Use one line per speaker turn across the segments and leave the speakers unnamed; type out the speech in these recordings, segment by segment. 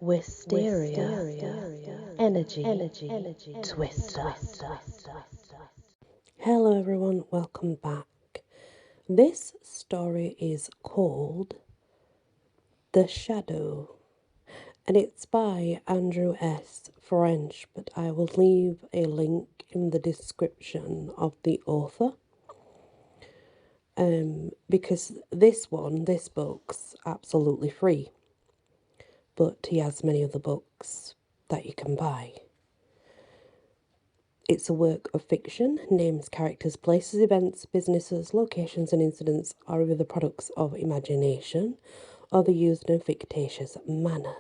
Wysteria. Energy. Twister. Hello everyone, welcome back. This story is called The Shadow, and it's by Andrew S. French, but I will leave a link in the description of the author. Because this book's absolutely free, but he has many other books that you can buy. It's a work of fiction. Names, characters, places, events, businesses, locations and incidents are either the products of imagination or they're used in a fictitious manner.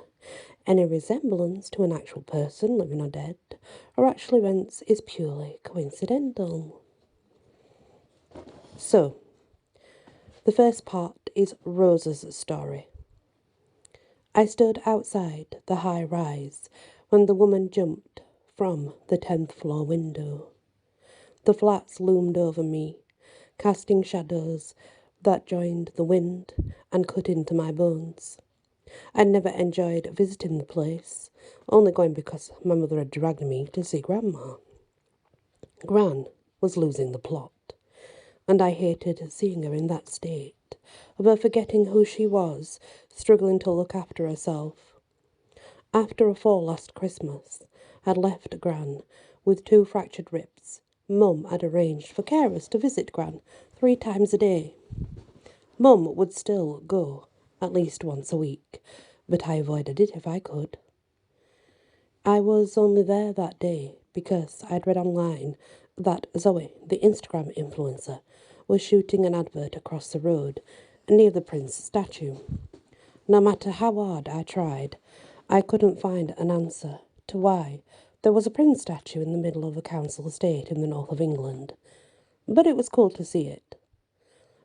Any resemblance to an actual person, living or dead, or actual events is purely coincidental. So, the first part is Rosa's story. I stood outside the high rise when the woman jumped from the 10th floor window. The flats loomed over me, casting shadows that joined the wind and cut into my bones. I'd never enjoyed visiting the place, only going because my mother had dragged me to see Grandma. Gran was losing the plot, and I hated seeing her in that state, of her forgetting who she was, struggling to look after herself. After a fall last Christmas, I'd left Gran with 2 fractured ribs. Mum had arranged for carers to visit Gran 3 times a day. Mum would still go at least once a week, but I avoided it if I could. I was only there that day because I'd read online that Zoe, the Instagram influencer, was shooting an advert across the road near the Prince statue. No matter how hard I tried, I couldn't find an answer to why there was a Prince statue in the middle of a council estate in the north of England. But it was cool to see it.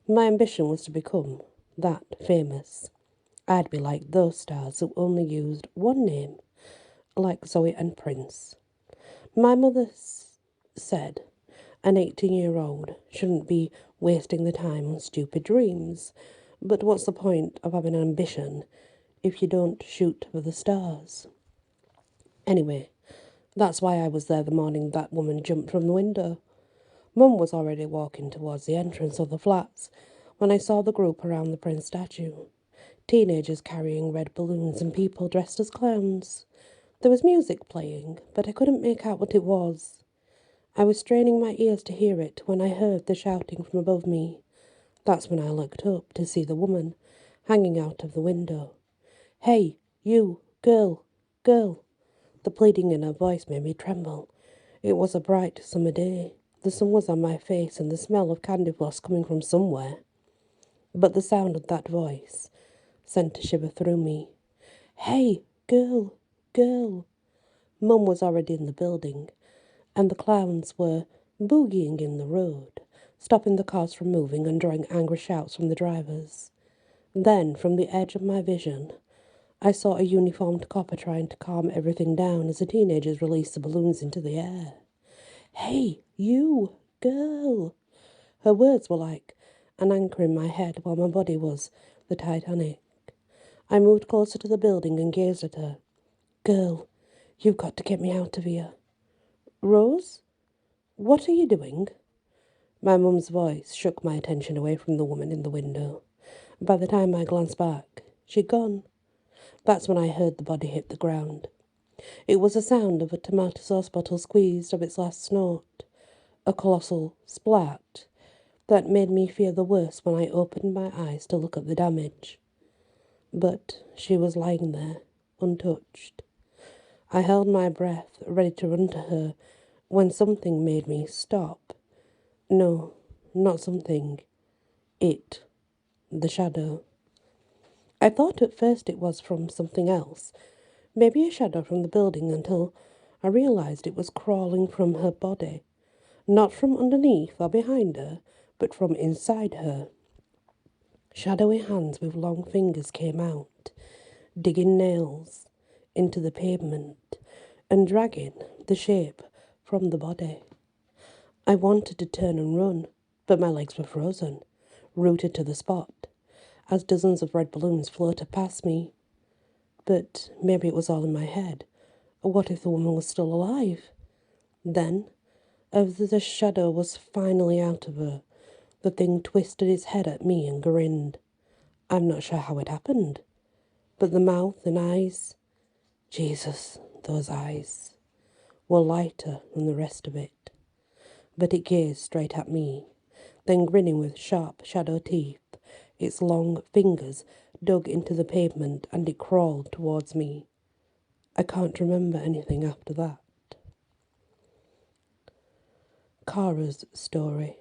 My ambition was to become that famous. I'd be like those stars who only used one name, like Zoe and Prince. My mother said an 18-year-old shouldn't be wasting the time on stupid dreams. But what's the point of having an ambition if you don't shoot for the stars? Anyway, that's why I was there the morning that woman jumped from the window. Mum was already walking towards the entrance of the flats when I saw the group around the Prince statue. Teenagers carrying red balloons and people dressed as clowns. There was music playing, but I couldn't make out what it was. I was straining my ears to hear it when I heard the shouting from above me. That's when I looked up to see the woman hanging out of the window. "Hey, you, girl. The pleading in her voice made me tremble. It was a bright summer day. The sun was on my face and the smell of candy floss coming from somewhere. But the sound of that voice sent a shiver through me. "Hey, girl. Mum was already in the building, and the clowns were boogieing in the road, stopping the cars from moving and drawing angry shouts from the drivers. Then, from the edge of my vision, I saw a uniformed copper trying to calm everything down as the teenagers released the balloons into the air. "Hey, you, girl." Her words were like an anchor in my head while my body was the Titanic. I moved closer to the building and gazed at her. "Girl, you've got to get me out of here." "Rose? What are you doing?" My mum's voice shook my attention away from the woman in the window. By the time I glanced back, she'd gone. That's when I heard the body hit the ground. It was the sound of a tomato sauce bottle squeezed of its last snort, a colossal splat that made me fear the worst when I opened my eyes to look at the damage. But she was lying there, untouched. I held my breath, ready to run to her, when something made me stop. No, not something. It. The shadow. I thought at first it was from something else, maybe a shadow from the building, until I realized it was crawling from her body, not from underneath or behind her, but from inside her. Shadowy hands with long fingers came out, digging nails into the pavement and dragging the shape from the body. I wanted to turn and run, but my legs were frozen, rooted to the spot, as dozens of red balloons floated past me. But maybe it was all in my head. Or what if the woman was still alive? Then, as the shadow was finally out of her, the thing twisted its head at me and grinned. I'm not sure how it happened, but the mouth and eyes, Jesus, those eyes, were lighter than the rest of it. But it gazed straight at me, then grinning with sharp shadow teeth, its long fingers dug into the pavement and it crawled towards me. I can't remember anything after that. Cara's story.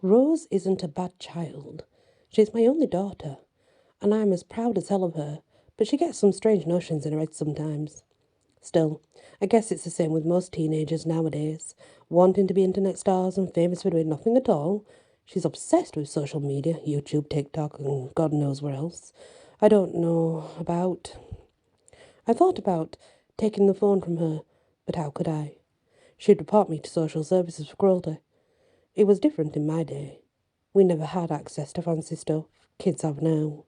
Rose isn't a bad child. She's my only daughter, and I'm as proud as hell of her, but she gets some strange notions in her head sometimes. Still, I guess it's the same with most teenagers nowadays, wanting to be internet stars and famous for doing nothing at all. She's obsessed with social media, YouTube, TikTok, and God knows where else. I thought about taking the phone from her, but how could I? She'd report me to social services for cruelty. It was different in my day. We never had access to fancy stuff kids have now,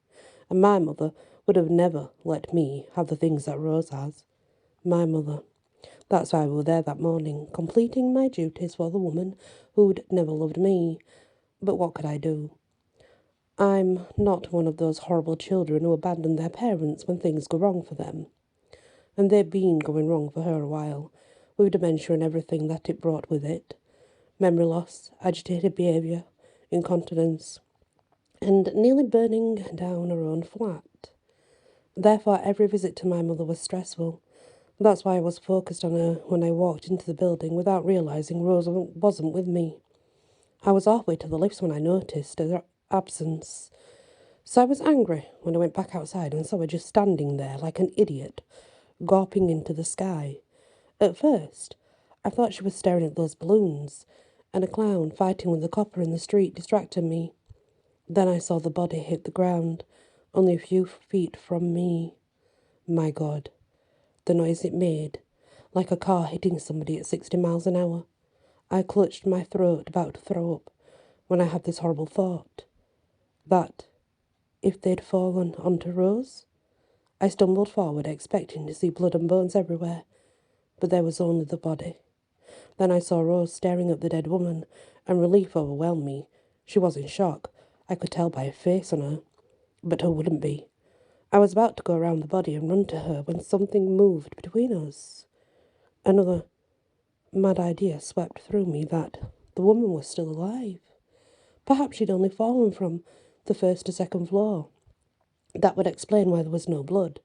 and my mother would have never let me have the things that Rose has. My mother. That's why we were there that morning, completing my duties for the woman who'd never loved me. But what could I do? I'm not one of those horrible children who abandon their parents when things go wrong for them. And they've been going wrong for her a while, with dementia and everything that it brought with it. Memory loss, agitated behaviour, incontinence, and nearly burning down her own flat. Therefore, every visit to my mother was stressful. That's why I was focused on her when I walked into the building without realising Rose wasn't with me. I was halfway to the lifts when I noticed her absence. So I was angry when I went back outside and saw her just standing there like an idiot, gawping into the sky. At first, I thought she was staring at those balloons, and a clown fighting with a copper in the street distracted me. Then I saw the body hit the ground, only a few feet from me. My God, the noise it made, like a car hitting somebody at 60 miles an hour. I clutched my throat, about to throw up, when I had this horrible thought. That, if they'd fallen onto Rose? I stumbled forward, expecting to see blood and bones everywhere, but there was only the body. Then I saw Rose staring at the dead woman, and relief overwhelmed me. She was in shock. I could tell by her face on her, but who wouldn't be? I was about to go around the body and run to her when something moved between us. Another mad idea swept through me that the woman was still alive. Perhaps she'd only fallen from the first to second floor. That would explain why there was no blood.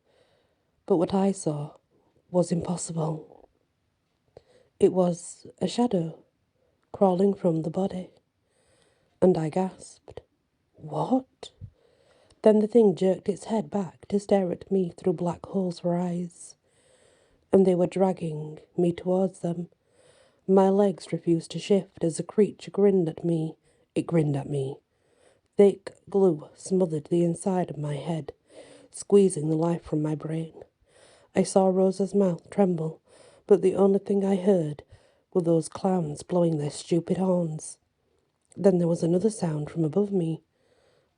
But what I saw was impossible. It was a shadow crawling from the body. And I gasped. What? Then the thing jerked its head back to stare at me through black holes for eyes. And they were dragging me towards them. My legs refused to shift as the creature grinned at me. It grinned at me. Thick glue smothered the inside of my head, squeezing the life from my brain. I saw Rosa's mouth tremble, but the only thing I heard were those clowns blowing their stupid horns. Then there was another sound from above me.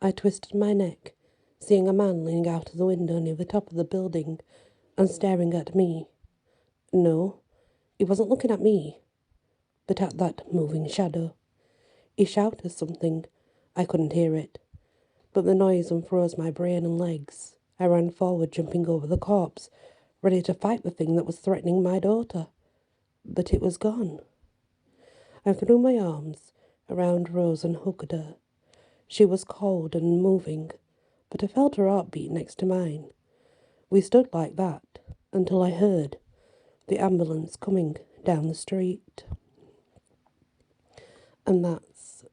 I twisted my neck, seeing a man leaning out of the window near the top of the building and staring at me. No, he wasn't looking at me, but at that moving shadow. He shouted something. I couldn't hear it, but the noise unfroze my brain and legs. I ran forward, jumping over the corpse, ready to fight the thing that was threatening my daughter. But it was gone. I threw my arms around Rose and hugged her. She was cold and unmoving, but I felt her heartbeat next to mine. We stood like that until I heard the ambulance coming down the street. And that's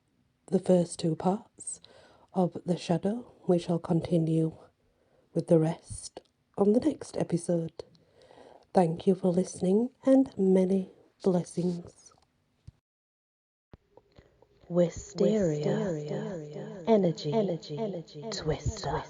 the first two parts of The Shadow. We shall continue with the rest on the next episode. Thank you for listening and many blessings. Wysteria. Energy. Twister.